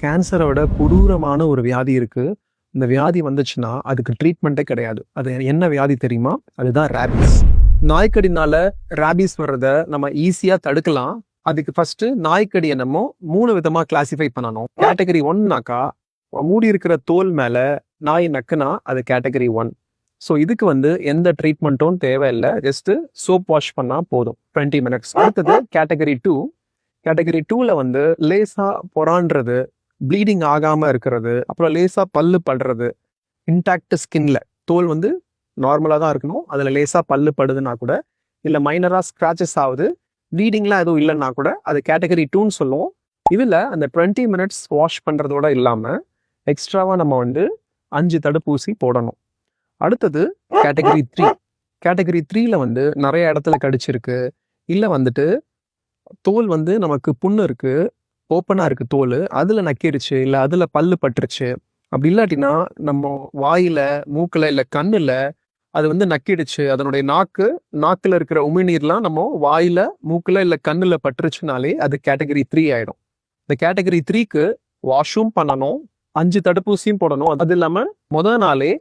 கேன்சரோட கொடூரமான ஒரு வியாதி இருக்கு. இந்த வியாதி வந்துச்சுன்னா அதுக்கு ட்ரீட்மெண்ட்டே கிடையாது. அது என்ன வியாதி தெரியுமா? அதுதான் ரேபீஸ். நாய்க்கடினால ரேபீஸ் வர்றத நம்ம ஈஸியா தடுக்கலாம். அதுக்கு ஃபர்ஸ்ட் நாய்க்கடியை நம்ம 3 விதமா கிளாசிஃபை பண்ணணும். கேட்டகரி 1னாக்கா மூடி இருக்கிற தோல் மேல நாய் நக்குனா அது கேட்டகரி 1. ஸோ இதுக்கு எந்த ட்ரீட்மெண்ட்டும் தேவையில்லை. ஜஸ்ட் சோப் வாஷ் பண்ணா போதும் 20 மினிட்ஸ். அடுத்தது கேட்டகரி 2. கேட்டகரி 2ல லேசா பொறான்றது, ப்ளீடிங் ஆகாம இருக்கிறது, அப்புறம் லேசா பல்லு படுறது, இன்டாக்ட் ஸ்கின்ல தோல் நார்மலா தான் இருக்கணும், அதுல லேசா பல்லு படுதுன்னா கூட, இல்ல மைனரா ஸ்கிராச்சஸ் ஆகுது, ப்ளீடிங்லாம் எதுவும் இல்லைன்னா கூட அது கேட்டகரி 2ன்னு சொல்லுவோம். இதுல அந்த 20 மினிட்ஸ் வாஷ் பண்றதோட இல்லாம எக்ஸ்ட்ராவா நம்ம 5 தடுப்பூசி போடணும். அடுத்தது கேட்டகரி 3. கேட்டகரி 3ல நிறைய இடத்துல கடிச்சிருக்கு, இல்ல தோல் நமக்கு புண்ணு இருக்கு, ஓப்பனா இருக்கு தோல், அதுல நக்கிருச்சு, இல்ல அதுல பல்லு பட்டுருச்சு. அப்படி இல்லாட்டினா நம்ம வாயில, மூக்குல, இல்ல கண்ணுல அது நக்கிடுச்சு, அதனுடைய நாக்குல இருக்கிற உமிழ்நீர்லாம் நம்ம வாயில, மூக்குல, இல்ல கண்ணுல பட்டுருச்சுனாலே அது கேட்டகரி 3 ஆயிடும். இந்த கேட்டகரி 3க்கு வாஷும் பண்ணணும், 5 தடுப்பூசியும் போடணும். அது இல்லாம முதல் நாளே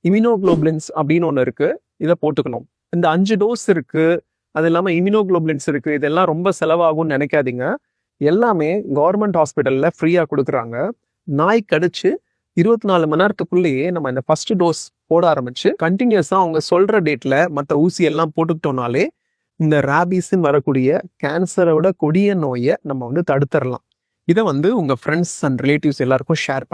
இம்யூனோகுளோபுலின்ஸ் அப்படின்னு ஒன்று இருக்கு, இதை போட்டுக்கணும். இந்த 5 டோஸ் இருக்கு, அது இல்லாம இம்யூனோகுளோபுலின்ஸ் இருக்கு, இதெல்லாம் ரொம்ப செலவாகும்னு நினைக்காதீங்க. எல்லாமே கவர்மெண்ட் ஹாஸ்பிட்டல்ல ஃப்ரீயா கொடுக்குறாங்க. நாய் கடிச்சு 24 மணி நேரத்துக்குள்ளேயே நம்ம இந்த ஃபர்ஸ்ட் டோஸ் போட ஆரம்பிச்சு கண்டினியூஸா அவங்க சொல்ற டேட்ல மற்ற ஊசி எல்லாம் போட்டுக்கிட்டோம்னாலே இந்த ரேபீஸ்ன்னு வரக்கூடிய கேன்சரோட கொடிய நோயை நம்ம தடுத்துடலாம். இதை உங்க ஃப்ரெண்ட்ஸ் அண்ட் ரிலேட்டிவ்ஸ் எல்லாருக்கும் ஷேர்